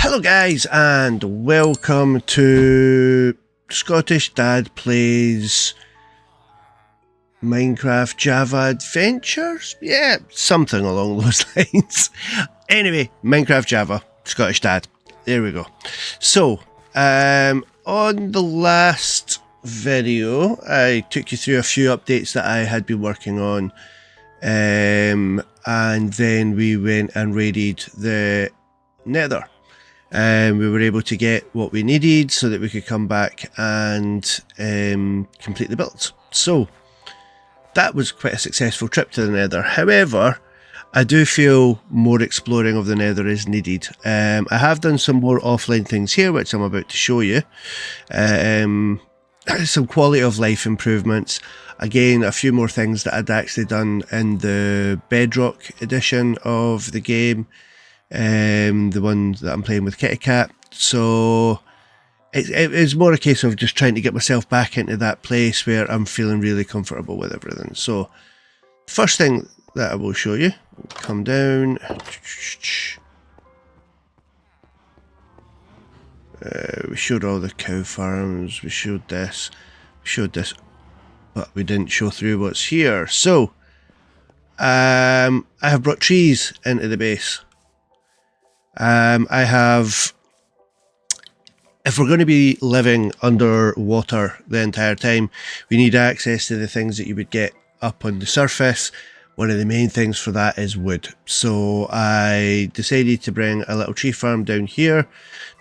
Hello guys and welcome to Scottish Dad Plays Minecraft Java Adventures? Yeah, something along those lines. Anyway, Minecraft Java, Scottish Dad. There we go. So, on the last video, I took you through a few updates that I had been working on. And then we went and raided the Nether. We were able to get what we needed so that we could come back and complete the builds. So that was quite a successful trip to the Nether. However, I do feel more exploring of the Nether is needed. I have done some more offline things here, which I'm about to show you. Some quality of life improvements. Again, a few more things that I'd actually done in the Bedrock edition of the game. The one that I'm playing with Kitty Cat. So it's more a case of just trying to get myself back into that place where I'm feeling really comfortable with everything. So first thing that I will show you, come down. We showed all the cow farms, we showed this, but we didn't show through what's here. So I have brought trees into the base. I have, if we're going to be living underwater the entire time, we need access to the things that you would get up on the surface. One of the main things for that is wood. So I decided to bring a little tree farm down here.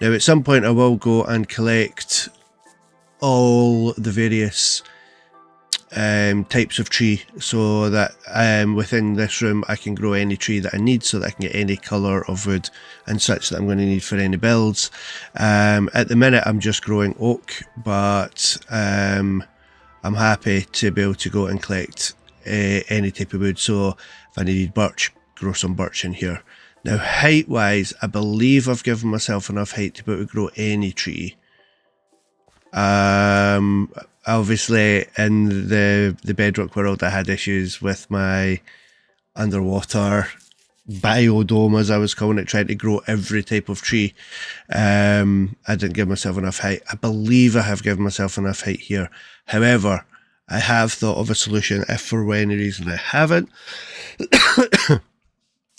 Now at some point I will go and collect all the various types of tree so that within this room I can grow any tree that I need, so that I can get any colour of wood and such that I'm going to need for any builds. At the minute I'm just growing oak, but I'm happy to be able to go and collect any type of wood. So if I needed birch, grow some birch in here. Now height wise, I believe I've given myself enough height to be able to grow any tree. Obviously in the Bedrock world I had issues with my underwater biodome, as I was calling it, trying to grow every type of tree. I didn't give myself enough height. I believe I have given myself enough height here. However, I have thought of a solution if for any reason I haven't.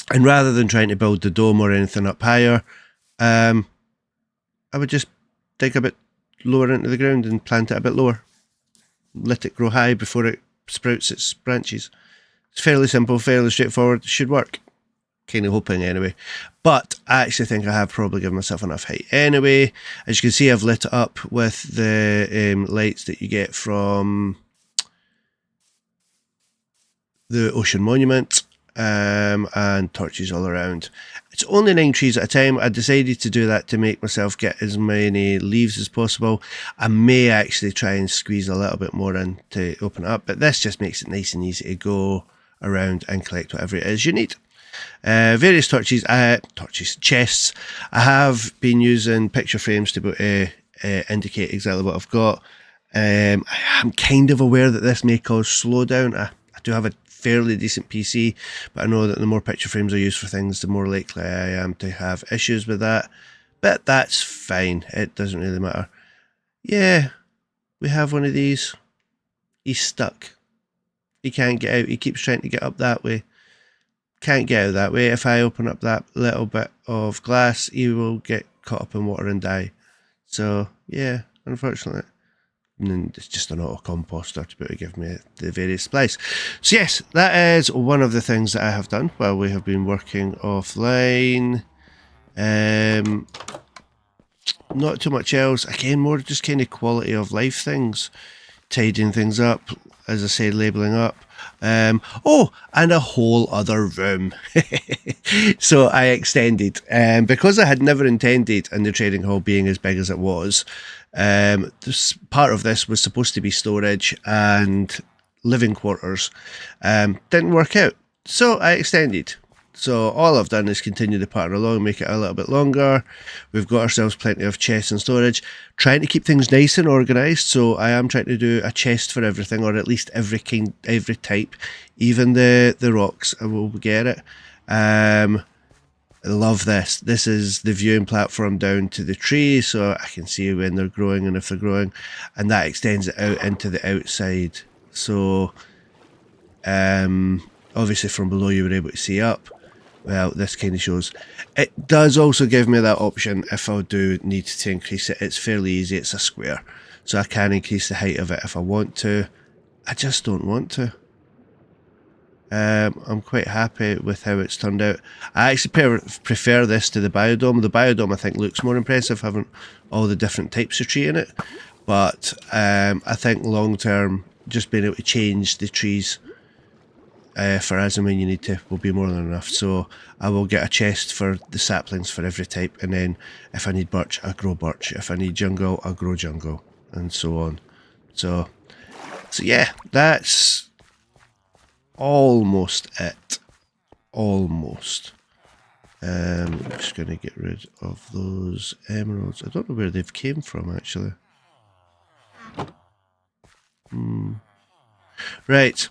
And rather than trying to build the dome or anything up higher, I would just dig a bit lower into the ground and plant it a bit lower. Let it grow high before it sprouts its branches. It's fairly simple, fairly straightforward, should work. Kind of hoping anyway. But I actually think I have probably given myself enough height. Anyway, as you can see, I've lit it up with the lights that you get from the Ocean Monument, and torches all around. It's only 9 trees at a time. I decided to do that to make myself get as many leaves as possible. I may actually try and squeeze a little bit more in to open it up, but this just makes it nice and easy to go around and collect whatever it is you need. Various chests. I have been using picture frames to be able to indicate exactly what I've got. I'm kind of aware that this may cause slowdown. I do have a fairly decent PC, but I know that the more picture frames I use for things, the more likely I am to have issues with that. But that's fine. It doesn't really matter. Yeah, we have one of these. He's stuck. He can't get out. He keeps trying to get up that way. Can't get out that way. If I open up that little bit of glass, he will get caught up in water and die. So, yeah, unfortunately. And then it's just an auto composter to be able to give me the various supplies. So yes, that is one of the things that I have done while we have been working offline. Not too much else. Again, more just kind of quality of life things. Tidying things up, as I said, labelling up. Oh, and a whole other room. So I extended, because I had never intended in the trading hall being as big as it was. This part of this was supposed to be storage and living quarters. Didn't work out, so I extended. So all I've done is continue the pattern along, make it a little bit longer. We've got ourselves plenty of chests and storage. Trying to keep things nice and organised, so I am trying to do a chest for everything, or at least every type, even the rocks. I will get it. love this. This is the viewing platform down to the tree, so I can see when they're growing and if they're growing, and that extends it out into the outside. So obviously from below you were able to see up. Well, this kind of shows. It does also give me that option if I do need to increase it. It's fairly easy. It's a square, so I can increase the height of it if I want to. I just don't want to. I'm quite happy with how it's turned out. I actually prefer this to the biodome. The biodome I think looks more impressive, having all the different types of tree in it. But I think long term, just being able to change the trees for as and when you need to will be more than enough. So I will get a chest for the saplings for every type, and then if I need birch, I grow birch. If I need jungle, I'll grow jungle, and so on. So yeah, that's almost it. Almost. I'm just going to get rid of those emeralds. I don't know where they've came from, actually. Right.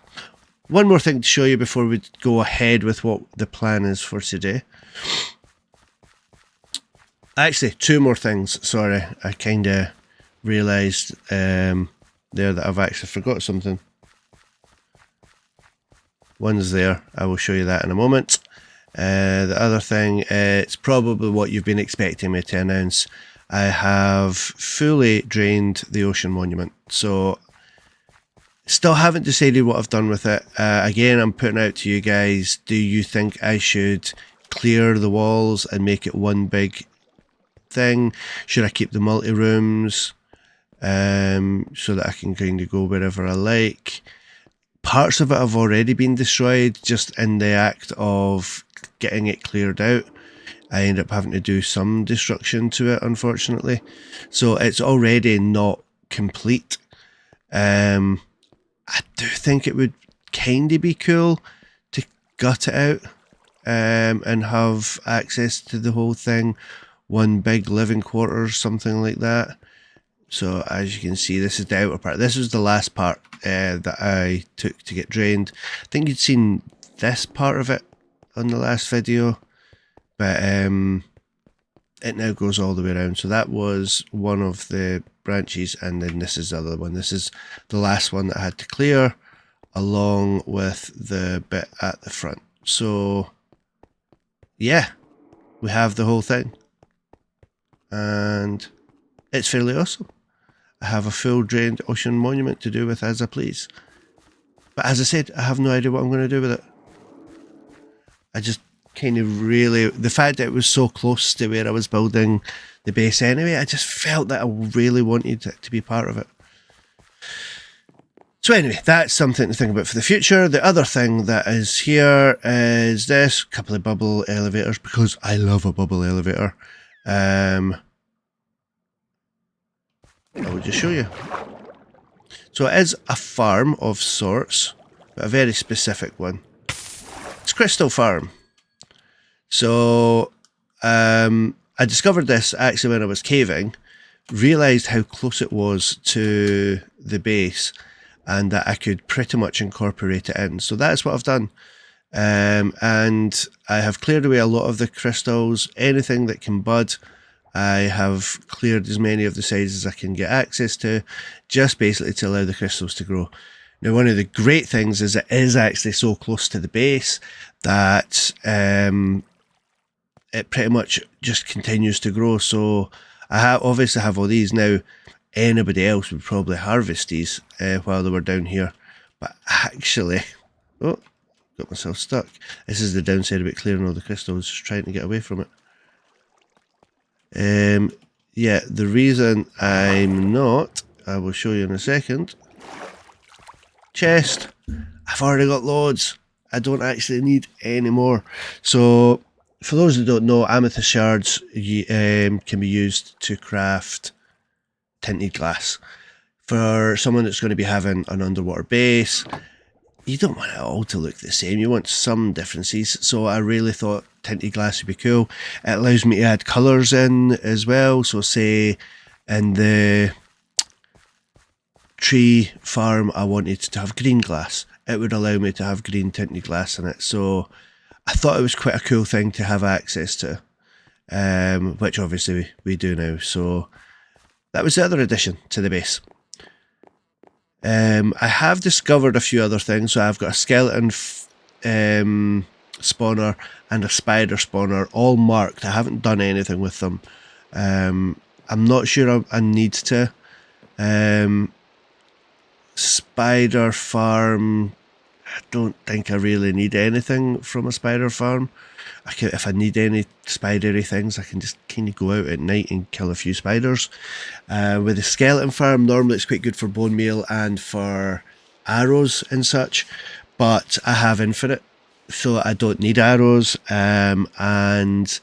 One more thing to show you before we go ahead with what the plan is for today. Actually, two more things. Sorry, I kind of realised there that I've actually forgot something. One's there. I will show you that in a moment. The other thing, it's probably what you've been expecting me to announce. I have fully drained the ocean monument. So, still haven't decided what I've done with it. Again, I'm putting out to you guys, do you think I should clear the walls and make it one big thing? Should I keep the multi-rooms so that I can kind of go wherever I like? Parts of it have already been destroyed just in the act of getting it cleared out. I end up having to do some destruction to it, unfortunately. So it's already not complete. I do think it would kind of be cool to gut it out and have access to the whole thing. One big living quarters, something like that. So as you can see, this is the outer part. This was the last part that I took to get drained. I think you'd seen this part of it on the last video, but it now goes all the way around. So that was one of the branches, and then this is the other one. This is the last one that I had to clear, along with the bit at the front. So yeah, we have the whole thing, and it's fairly awesome. I have a full drained ocean monument to do with as I please. But as I said, I have no idea what I'm going to do with it. I just kind of really, the fact that it was so close to where I was building the base anyway, I just felt that I really wanted it to be part of it. So anyway, that's something to think about for the future. The other thing that is here is this couple of bubble elevators, because I love a bubble elevator. I will just show you. So it is a farm of sorts, but a very specific one. It's Crystal Farm. So I discovered this actually when I was caving, realised how close it was to the base, and that I could pretty much incorporate it in. So that's what I've done. And I have cleared away a lot of the crystals, anything that can bud. I have cleared as many of the sides as I can get access to, just basically to allow the crystals to grow. Now, one of the great things is it is actually so close to the base that it pretty much just continues to grow. So I obviously have all these now. Anybody else would probably harvest these while they were down here. But actually, oh, got myself stuck. This is the downside about clearing all the crystals, just trying to get away from it. Yeah, the reason I'm not, I will show you in a second. Chest. I've already got loads. I don't actually need any more. So, for those who don't know, amethyst shards can be used to craft tinted glass. For someone that's going to be having an underwater base, you don't want it all to look the same. You want some differences. So I really thought tinted glass would be cool. It allows me to add colours in as well. So say in the tree farm I wanted to have green glass, it would allow me to have green tinted glass in it. So I thought it was quite a cool thing to have access to, which obviously we do now. So that was the other addition to the base. I have discovered a few other things. So I've got a skeleton spawner and a spider spawner, all marked. I haven't done anything with them. I'm not sure I need to. Spider farm, I don't think I really need anything from a spider farm. If I need any spidery things, I can just kind of go out at night and kill a few spiders. With the skeleton farm, normally it's quite good for bone meal and for arrows and such, but I have infinite, so I don't need arrows. And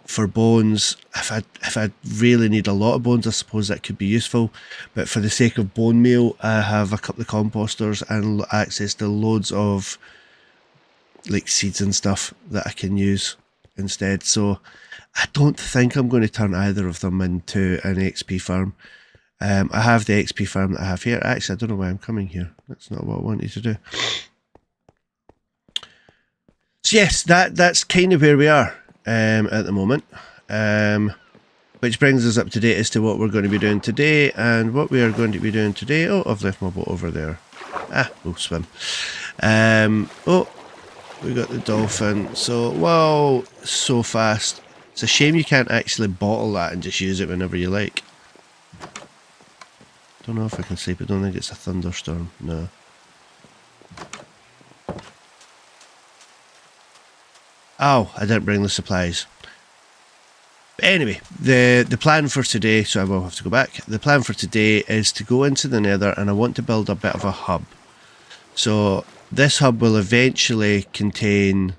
for bones, if I really need a lot of bones, I suppose that could be useful. But for the sake of bone meal, I have a couple of composters and access to loads of like seeds and stuff that I can use instead. So I don't think I'm going to turn either of them into an XP farm. I have the XP farm that I have here. Actually, I don't know why I'm coming here. That's not what I wanted to do. So yes, that's kind of where we are at the moment. Which brings us up to date as to what we're going to be doing today. And what we are going to be doing today... Oh, I've left my boat over there. We'll swim. Oh, we got the dolphin. So, wow, so fast. It's a shame you can't actually bottle that and just use it whenever you like. Don't know if I can sleep. I don't think it's a thunderstorm. No. Oh, I didn't bring the supplies. But anyway, the plan for today, so I will have to go back. The plan for today is to go into the Nether, and I want to build a bit of a hub. So this hub will eventually contain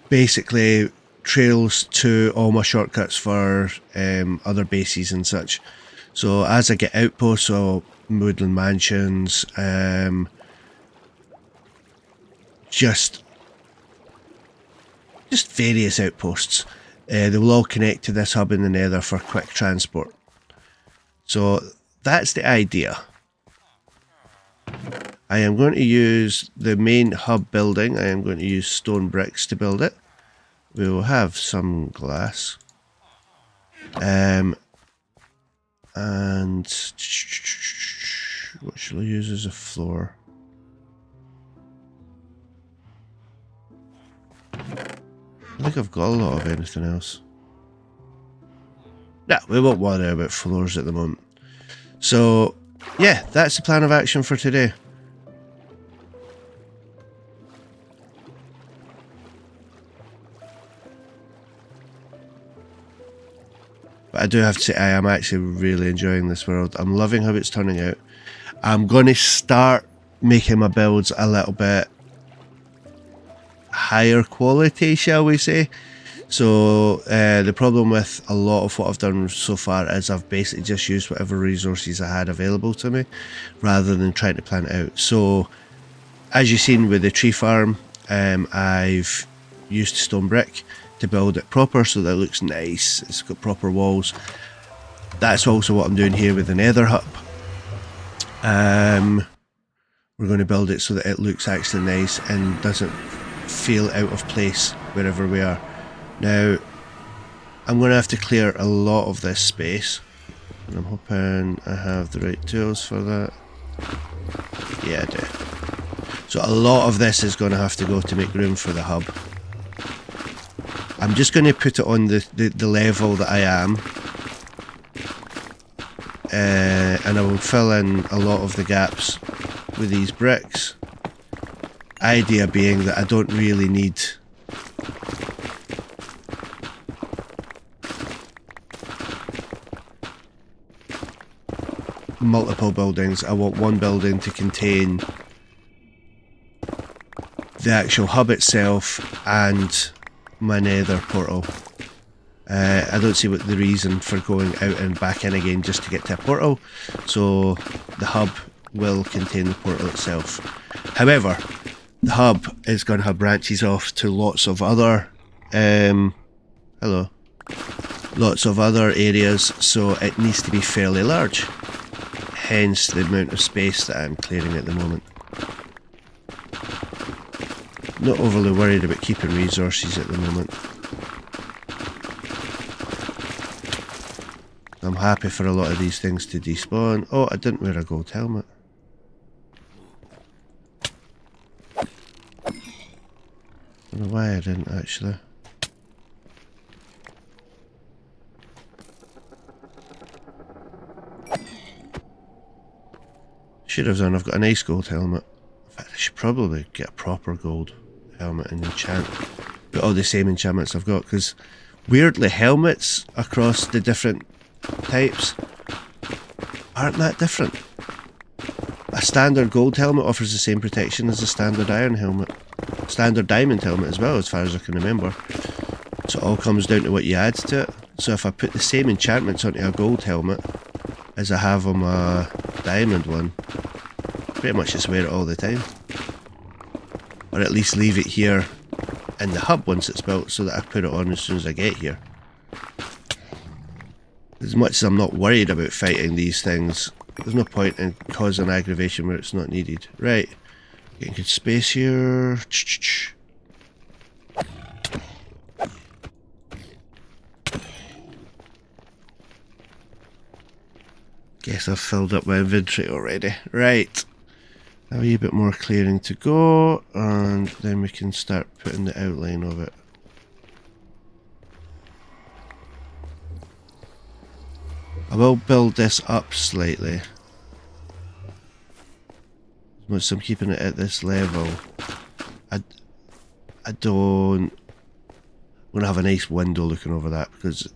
basically trails to all my shortcuts for other bases and such. So as I get outposts, so woodland mansions, just various outposts, they will all connect to this hub in the Nether for quick transport. So that's the idea. I am going to use the main hub building. I am going to use stone bricks to build it. We will have some glass. And what shall I use as a floor? I think I've got a lot of anything else. No, we won't worry about floors at the moment. So, yeah, that's the plan of action for today. But I do have to say, I am actually really enjoying this world. I'm loving how it's turning out. I'm going to start making my builds a little bit higher quality, shall we say. So the problem with a lot of what I've done so far is I've basically just used whatever resources I had available to me rather than trying to plan it out. So as you've seen with the tree farm, I've used stone brick to build it proper so that it looks nice. It's got proper walls. That's also what I'm doing here with the Nether hub. We're going to build it so that it looks actually nice and doesn't feel out of place wherever we are. Now, I'm going to have to clear a lot of this space, and I'm hoping I have the right tools for that. Yeah, I do. So a lot of this is going to have to go to make room for the hub. I'm just going to put it on the level that I am, and I will fill in a lot of the gaps with these bricks. Idea being that I don't really need multiple buildings. I want one building to contain the actual hub itself and my Nether portal. I don't see what the reason for going out and back in again just to get to a portal, so the hub will contain the portal itself. However, the hub is going to have branches off to lots of other lots of other areas, so it needs to be fairly large, hence the amount of space that I'm clearing at the moment. not overly worried about keeping resources at the moment. I'm happy for a lot of these things to despawn. Oh, I didn't wear a gold helmet. I don't know why I didn't actually. Should have done. I've got a nice gold helmet. In fact, I should probably get a proper gold helmet and enchant. Got all the same enchantments I've got, because weirdly helmets across the different types aren't that different. A standard gold helmet offers the same protection as a standard iron helmet. Standard diamond helmet as well, as far as I can remember. So it all comes down to what you add to it. So if I put the same enchantments onto a gold helmet as I have on my diamond one, pretty much just wear it all the time. Or at least leave it here in the hub once it's built so that I put it on as soon as I get here. As much as I'm not worried about fighting these things, there's no point in causing aggravation where it's not needed. Right, getting good space here. Guess I've filled up my inventory already. Right, a wee bit more clearing to go, and then we can start putting the outline of it. I will build this up slightly. As much as I'm keeping it at this level, I don't... I'm going to have a nice window looking over that, because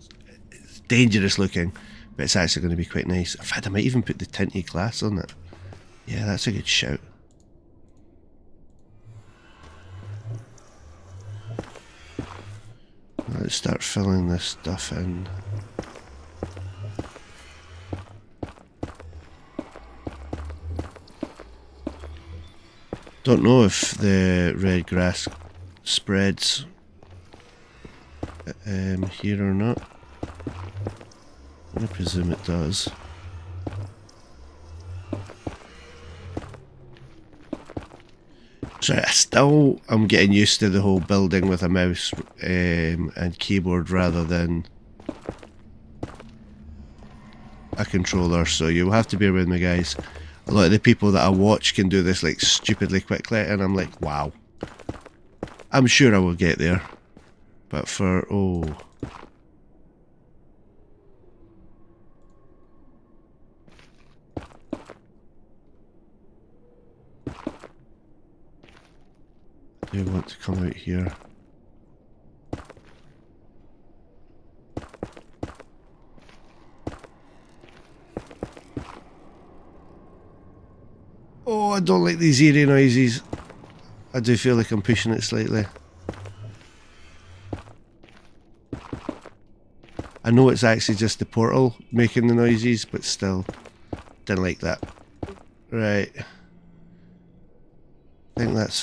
it's dangerous looking, but it's actually going to be quite nice. In fact, I might even put the tinted glass on it. Yeah, that's a good shout. Let's start filling this stuff in. Don't know if the red grass spreads here or not. I presume it does. So I still am getting used to the whole building with a mouse and keyboard rather than a controller, so you'll have to bear with me, guys. A lot of the people that I watch can do this like stupidly quickly, and I'm like, wow. I'm sure I will get there. But for, oh. I do want to come out here. Oh, I don't like these eerie noises. I do feel like I'm pushing it slightly. I know it's actually just the portal making the noises, but still, didn't like that. Right. I think that's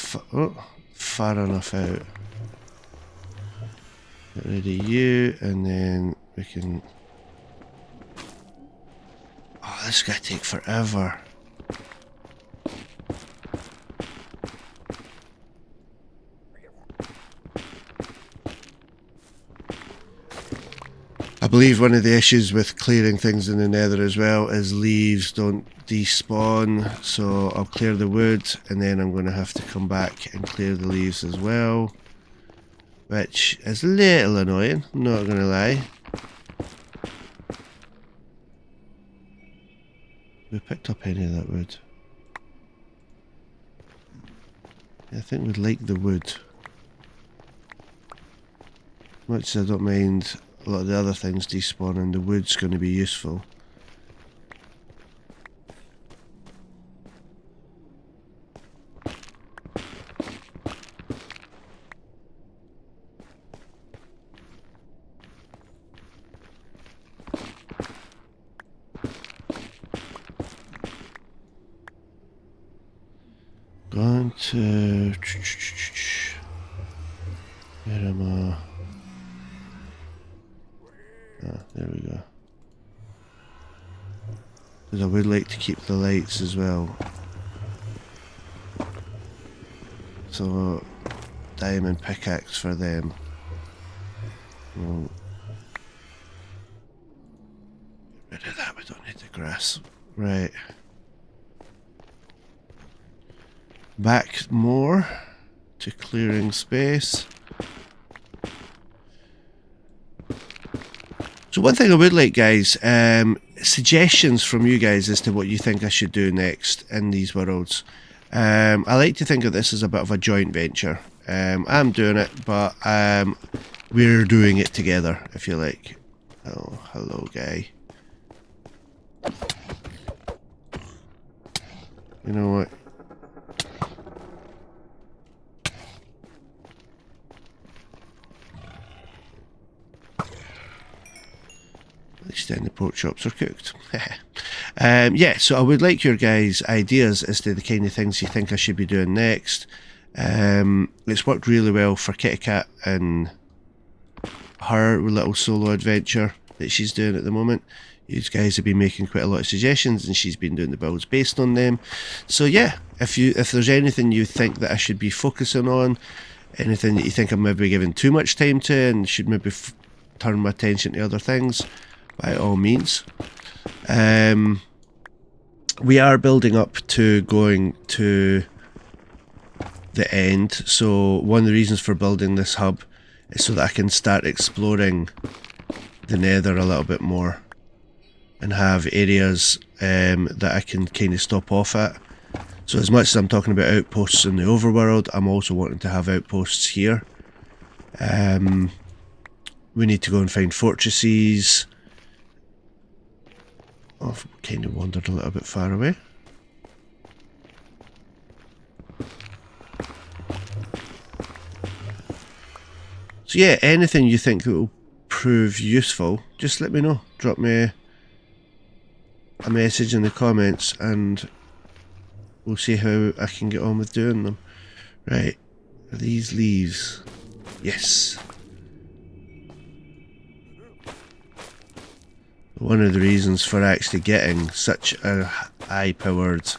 far enough out. Get rid of you, and then we can... Oh, this is going to take forever. I believe one of the issues with clearing things in the Nether as well is leaves don't despawn, so I'll clear the wood and then I'm going to have to come back and clear the leaves as well, which is a little annoying, I'm not going to lie. We picked up any of that wood? Yeah, I think we'd like the wood. Much as I don't mind a lot of the other things despawning, the wood's going to be useful. Going to... Where am I? Ah, there we go. Because I would like to keep the lights as well. So diamond pickaxe for them. We'll get rid of that, we don't need the grass. Right. Back more to clearing space. So one thing I would like, guys, suggestions from you guys as to what you think I should do next in these worlds. I like to think of this as a bit of a joint venture. I'm doing it, but we're doing it together, if you like. Oh, hello, guy. You know what? At least then the pork chops are cooked. Yeah, so I would like your guys' ideas as to the kind of things you think I should be doing next. It's worked really well for Kitty Cat and her little solo adventure that she's doing at the moment. You guys have been making quite a lot of suggestions and she's been doing the builds based on them. So yeah, if there's anything you think that I should be focusing on, anything that you think I'm maybe giving too much time to and should maybe turn my attention to other things, by all means. We are building up to going to the end, so one of the reasons for building this hub is so that I can start exploring the Nether a little bit more and have areas that I can kind of stop off at. So as much as I'm talking about outposts in the overworld, I'm also wanting to have outposts here. We need to go and find fortresses. I've kind of wandered a little bit far away. So yeah, anything you think that will prove useful, just let me know. Drop me a message in the comments and we'll see how I can get on with doing them. Right, are these leaves? Yes. One of the reasons for actually getting such a high-powered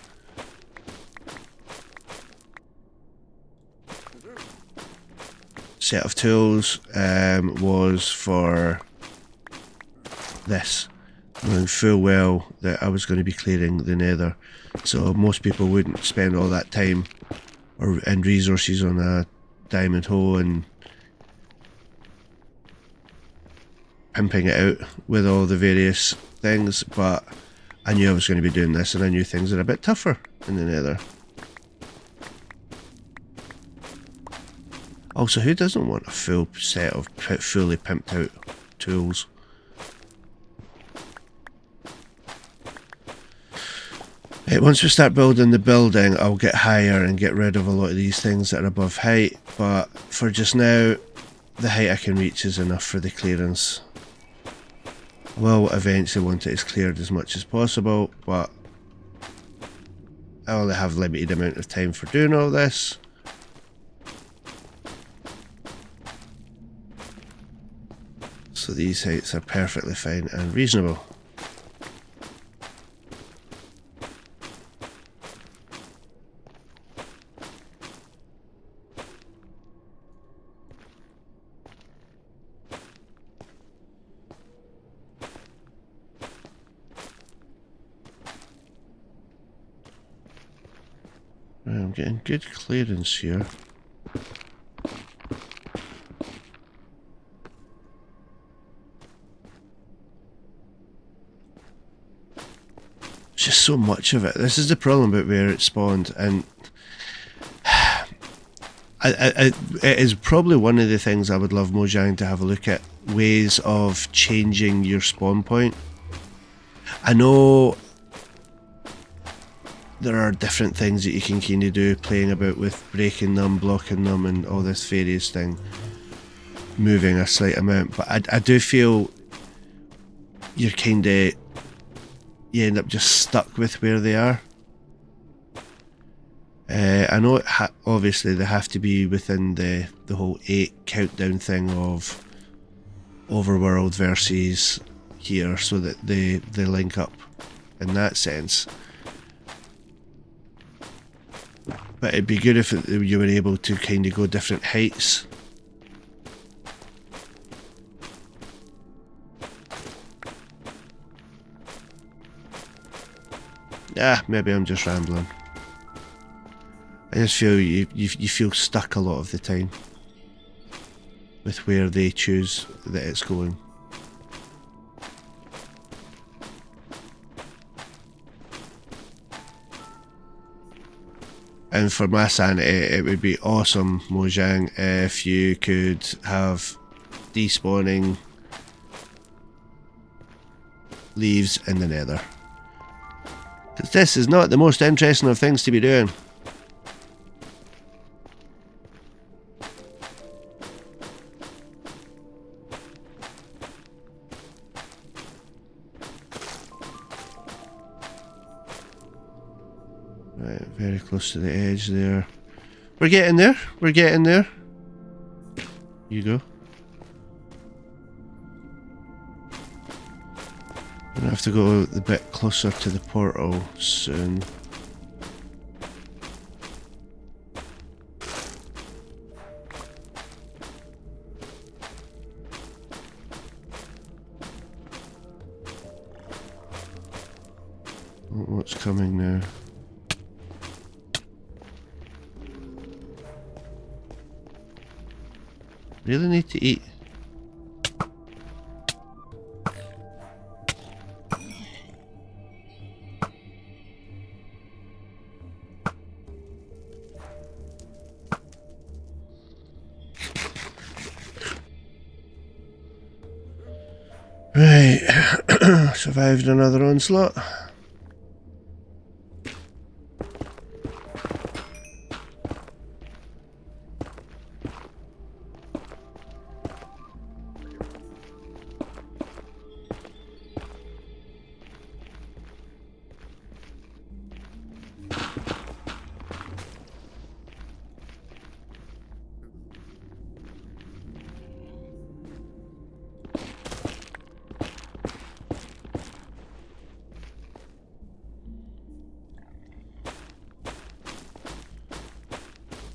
set of tools was for this, knowing full well that I was going to be clearing the Nether, so most people wouldn't spend all that time and resources on a diamond hole and pimping it out with all the various things, but I knew I was going to be doing this and I knew things are a bit tougher in the Nether. Also, who doesn't want a full set of fully pimped out tools? Right, once we start building the building, I'll get higher and get rid of a lot of these things that are above height, but for just now, the height I can reach is enough for the clearance. Will eventually want it as cleared as much as possible, but I only have limited amount of time for doing all this. So these heights are perfectly fine and reasonable. I'm getting good clearance here. Just so much of it. This is the problem about where it spawned, and it is probably one of the things I would love Mojang to have a look at, ways of changing your spawn point. I know there are different things that you can kind of do, playing about with breaking them, blocking them, and all this various thing, moving a slight amount, but I do feel you're kind of, you end up just stuck with where they are. I know obviously they have to be within the whole 8 countdown thing of overworld versus here, so that they link up in that sense. But it'd be good if you were able to kind of go different heights. Maybe I'm just rambling. I just feel you feel stuck a lot of the time with where they choose that it's going. And for my sanity, it would be awesome, Mojang, if you could have despawning leaves in the Nether. Because this is not the most interesting of things to be doing. Right, very close to the edge there. We're getting there. We're getting there. You go. I'm gonna have to go a bit closer to the portal soon. What's coming now? Really need to eat. Right, survived another onslaught.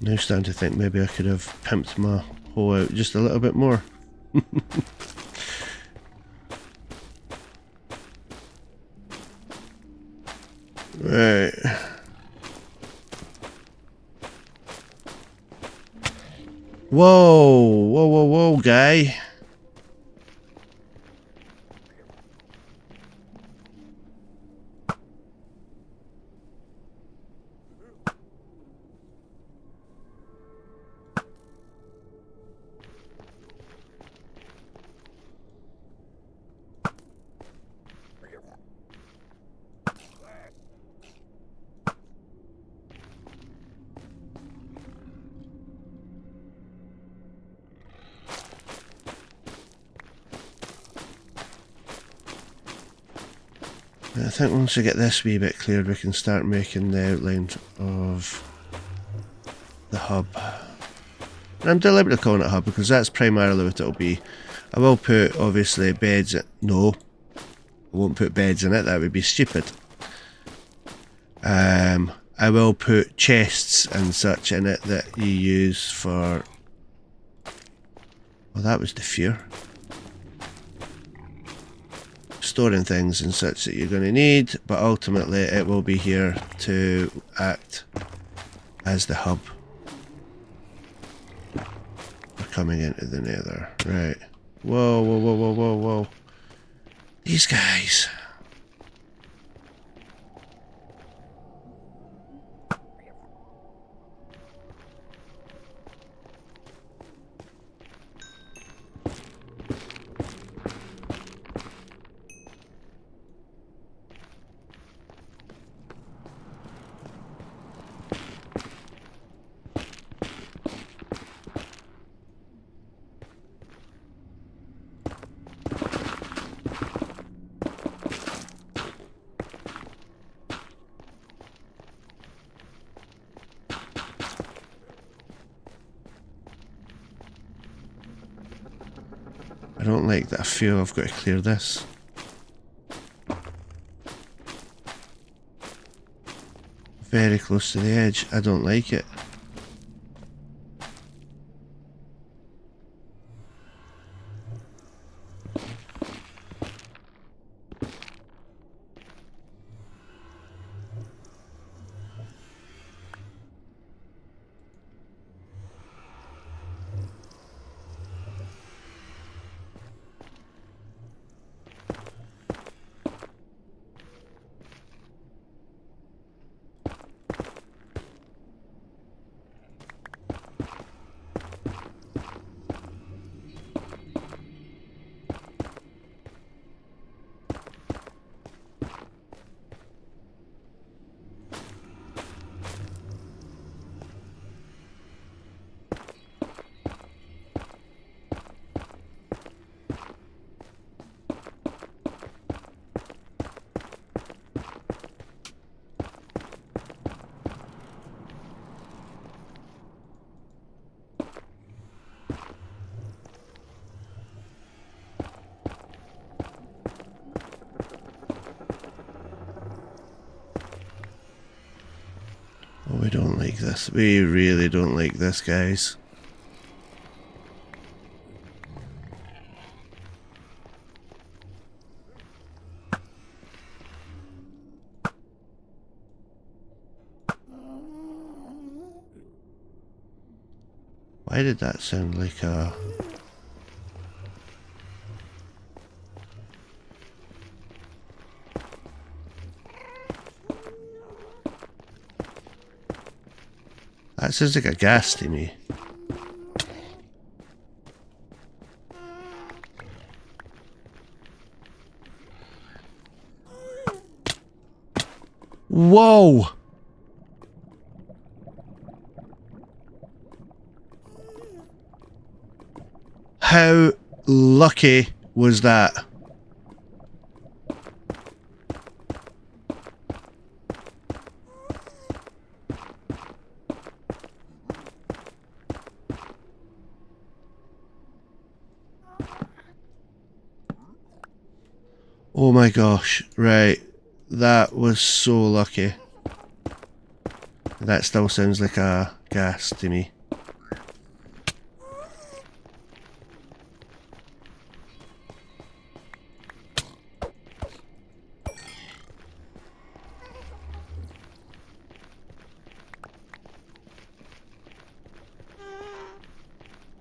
Now starting to think maybe I could have pimped my hole out just a little bit more. Right. Whoa, whoa, whoa, whoa, guy. I think once we get this wee bit cleared, we can start making the outline of the hub. And I'm deliberately calling it a hub because that's primarily what it'll be. I will put, obviously, beds. No, I won't put beds in it, that would be stupid. I will put chests and such in it that you use for... Well, that was the fear. Storing things and such that you're going to need, but ultimately it will be here to act as the hub. We're coming into the Nether. Right. Whoa, whoa, whoa, whoa, whoa, whoa. These guys. I don't like that I feel I've got to clear this. very close to the edge. I don't like it. Oh, we don't like this. We really don't like this, guys. Why did that sound like a... That sounds like a gas to me. Whoa! How lucky was that? Oh my gosh, right. That was so lucky. That still sounds like a gas to me.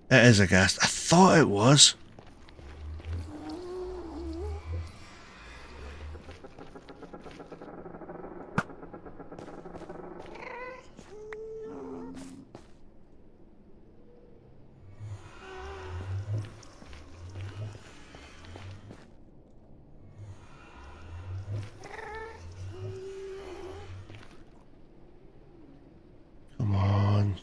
It is a gas. I thought it was. Come on.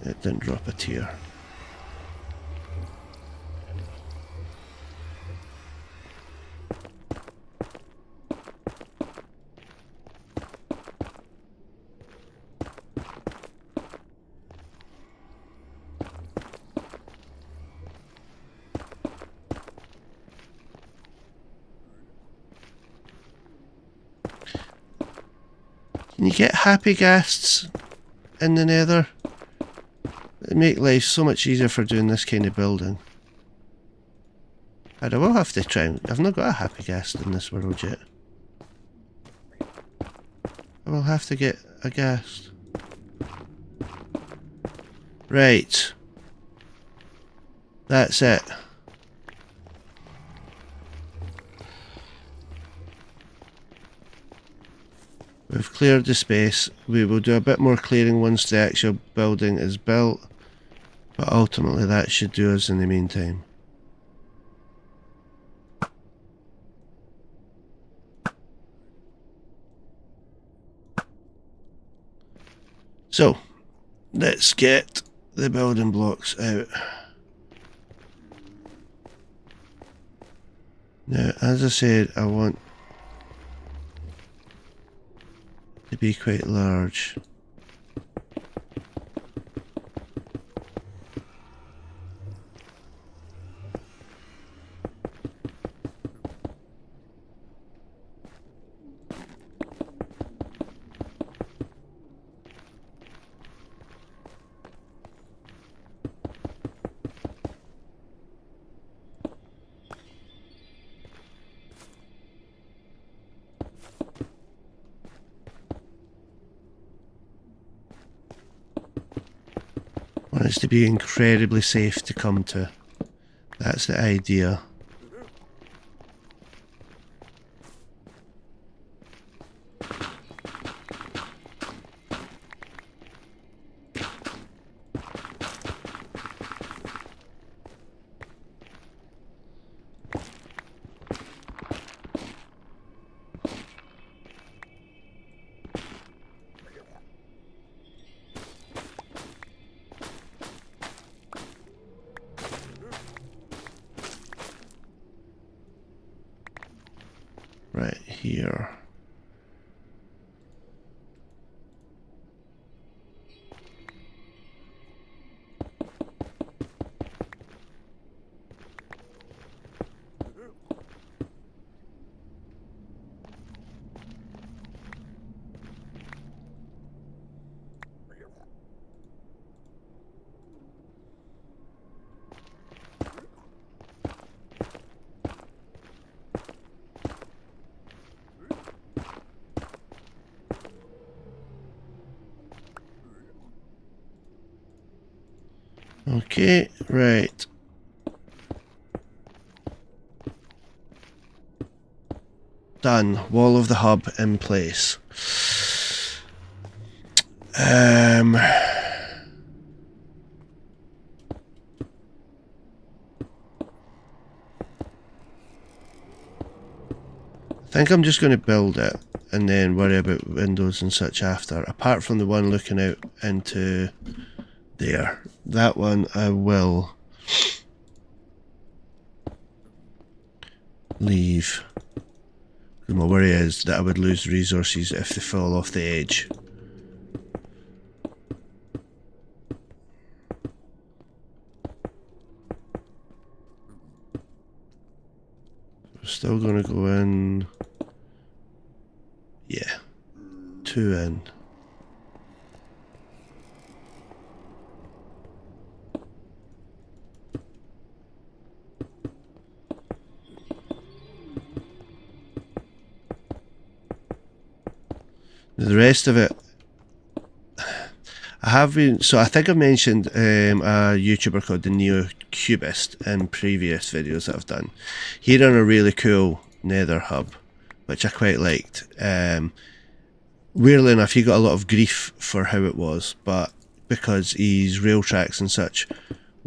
It didn't drop a tear. Can you get happy ghasts in the Nether? It make life so much easier for doing this kind of building. And I will have to try. I've not got a happy ghast in this world yet. I will have to get a ghast. Right. That's it. We've cleared the space. We will do a bit more clearing once the actual building is built. But ultimately that should do us in the meantime. So, let's get the building blocks out. Now, as I said, I want to be quite large. want us to be incredibly safe to come to. That's the idea. Right here. Okay, right. Done. Wall of the hub in place. I think I'm just going to build it and then worry about windows and such after, apart from the one looking out into there. That one I will leave. My worry is that I would lose resources if they fall off the edge. We're still going to go in. Yeah, 2 in. The rest of it, I have been, so I think I mentioned a YouTuber called the Neo Cubist in previous videos that I've done. He done a really cool Nether hub, which I quite liked. Weirdly enough, he got a lot of grief for how it was, but because his rail tracks and such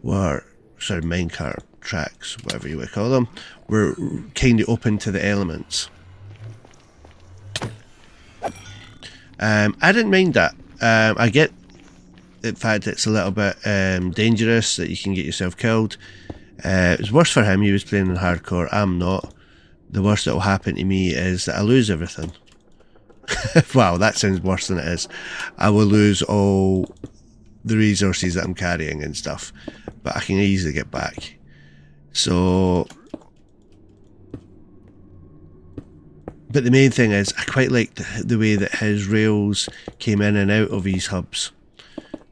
were, sorry, minecart tracks, whatever you would call them, were kind of open to the elements. I didn't mind that. I get the fact it's a little bit dangerous, that you can get yourself killed. It was worse for him, he was playing in hardcore, I'm not. The worst that will happen to me is that I lose everything. Wow, that sounds worse than it is. I will lose all the resources that I'm carrying and stuff, but I can easily get back. So, but the main thing is, I quite liked the way that his rails came in and out of his hubs.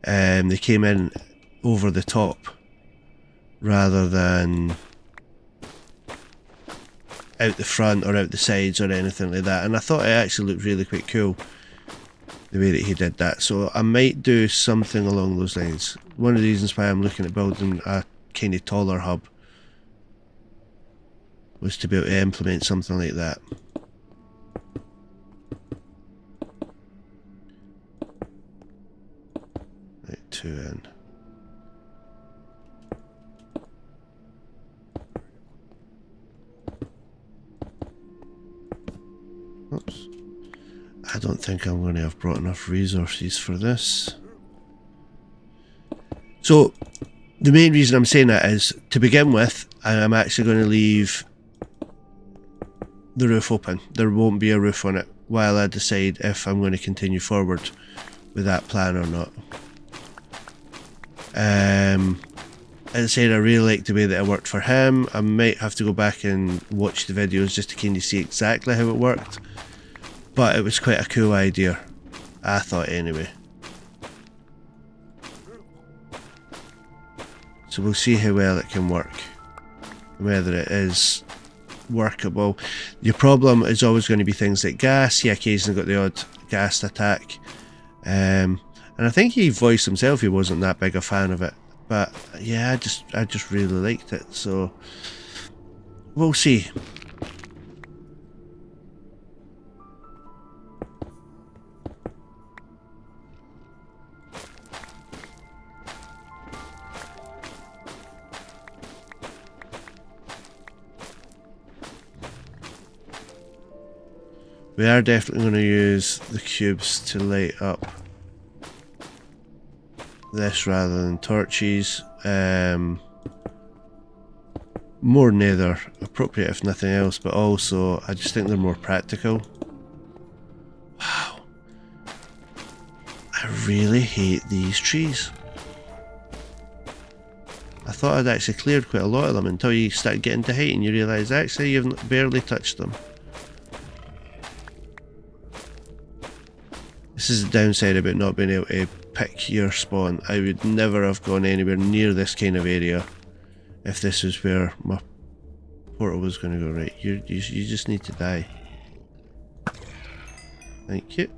They came in over the top rather than out the front or out the sides or anything like that, and I thought it actually looked really quite cool the way that he did that. So I might do something along those lines. One of the reasons why I'm looking at building a kind of taller hub was to be able to implement something like that. Right, 2 in. Oops. I don't think I'm going to have brought enough resources for this. So, the main reason I'm saying that is, to begin with, I'm actually going to leave the roof open. There won't be a roof on it while I decide if I'm going to continue forward with that plan or not. As I said, I really liked the way that it worked for him. I might have to go back and watch the videos just to kind of see exactly how it worked. But it was quite a cool idea, I thought anyway. So we'll see how well it can work, whether it is workable. Your problem is always going to be things like gas. You occasionally got the odd gas attack. And I think he voiced himself he wasn't that big a fan of it. But yeah, I just really liked it, so we'll see. We are definitely going to use the cubes to light up this rather than torches. More nether, appropriate if nothing else, but also I just think they're more practical. Wow. I really hate these trees. I thought I'd actually cleared quite a lot of them until you start getting to height and you realise actually you've barely touched them. This is the downside about not being able to pick your spawn. I would never have gone anywhere near this kind of area if this was where my portal was going to go. Right, you just need to die. Thank you.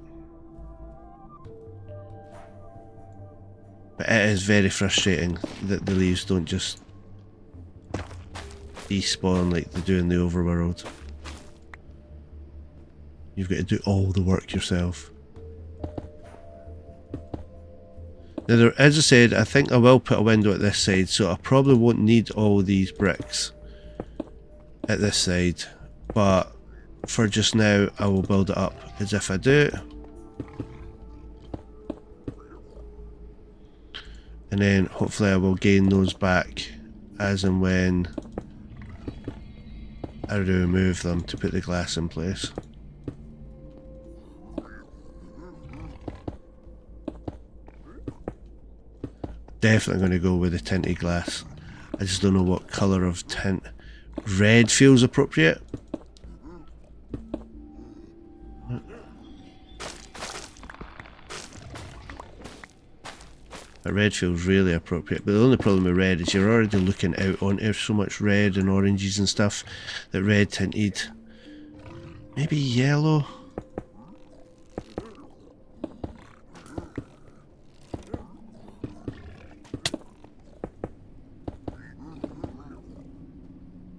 But it is very frustrating that the leaves don't just despawn like they do in the overworld. You've got to do all the work yourself. Now, as I said, I think I will put a window at this side, so I probably won't need all these bricks at this side, but for just now I will build it up as if I do. And then hopefully I will gain those back as and when I remove them to put the glass in place. Definitely going to go with the tinted glass. I just don't know what colour of tint. Red feels appropriate. But red feels really appropriate. But the only problem with red is you're already looking out onto so much red and oranges and stuff that red tinted. Maybe yellow.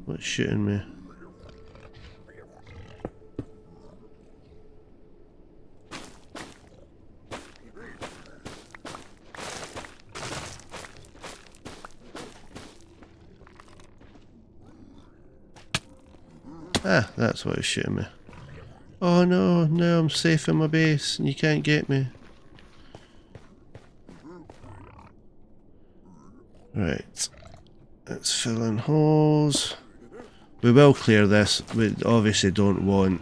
What's shooting me? Ah, that's what is shooting me. Oh no, now I'm safe in my base and you can't get me. Right, let's fill in holes. We will clear this. We obviously don't want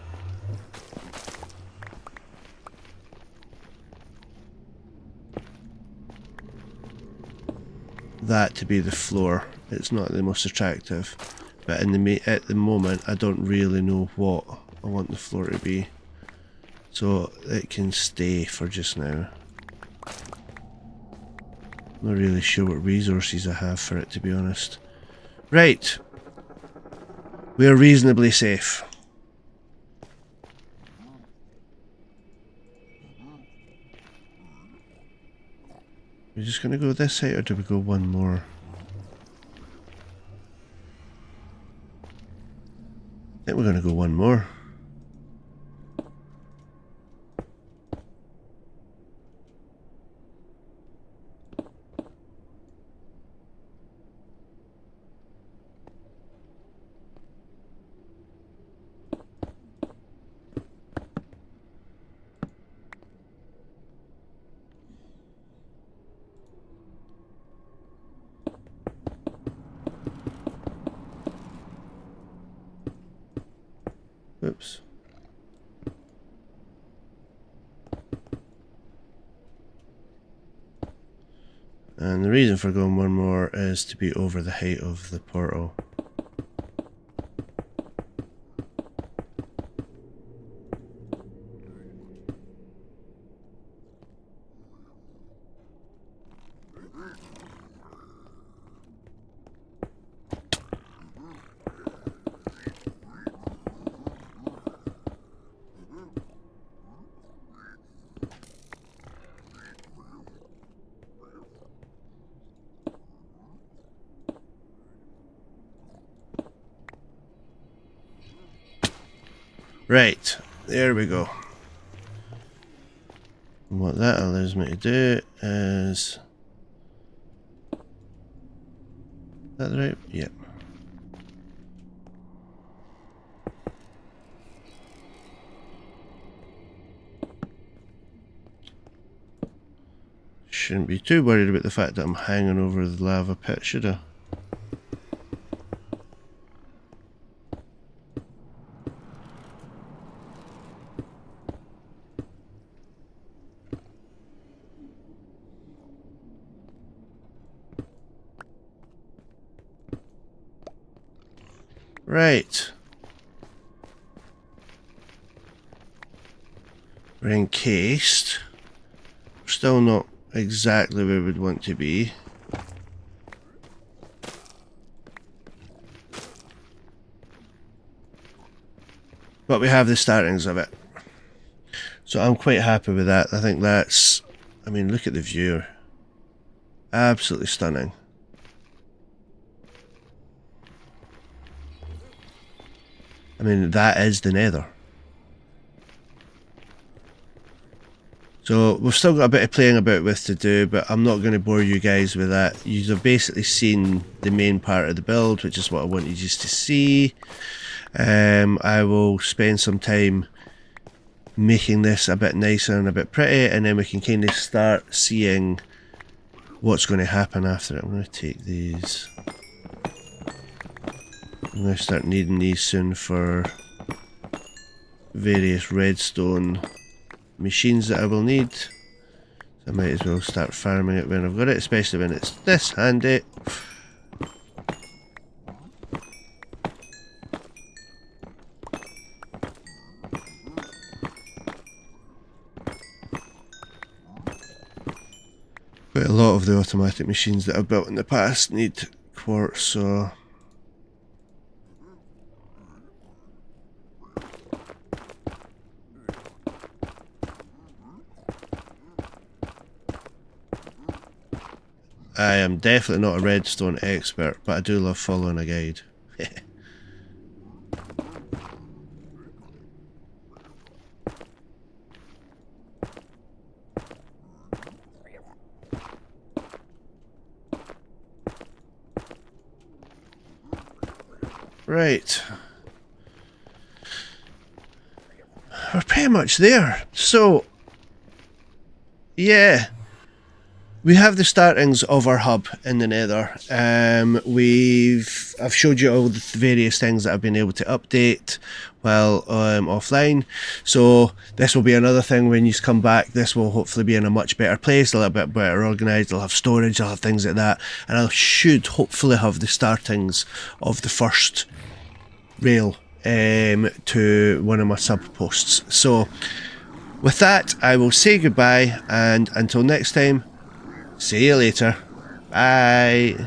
that to be the floor. It's not the most attractive, but at the moment I don't really know what I want the floor to be, so it can stay for just now. Not really sure what resources I have for it, to be honest. Right, we are reasonably safe. We're just going to go this side, or do we go one more? I think we're going to go one more. Oops. And the reason for going one more is to be over the height of the portal. Right, there we go. And what that allows me to do is... Is that right? Yep. Shouldn't be too worried about the fact that I'm hanging over the lava pit, should I? Right. We're encased. We're still not exactly where we'd want to be. But we have the startings of it. So I'm quite happy with that. I think that's... I mean, look at the view. Absolutely stunning. I mean, that is the Nether. So we've still got a bit of playing about with to do, but I'm not going to bore you guys with that. You've basically seen the main part of the build, which is what I wanted you to see. I will spend some time making this a bit nicer and a bit pretty, and then we can kind of start seeing what's going to happen after it. I'm going to take these. I'm going to start needing these soon for various redstone machines that I will need. So I might as well start farming it when I've got it, especially when it's this handy. But a lot of the automatic machines that I've built in the past need quartz, so... I am definitely not a redstone expert, but I do love following a guide. Right. We're pretty much there. So, yeah. We have the startings of our hub in the Nether. I've showed you all the various things that I've been able to update while offline. So this will be another thing when you come back. This will hopefully be in a much better place, a little bit better organised. I'll have storage, I'll have things like that, and I should hopefully have the startings of the first rail to one of my sub posts. So with that, I will say goodbye, and until next time, see you later. Bye.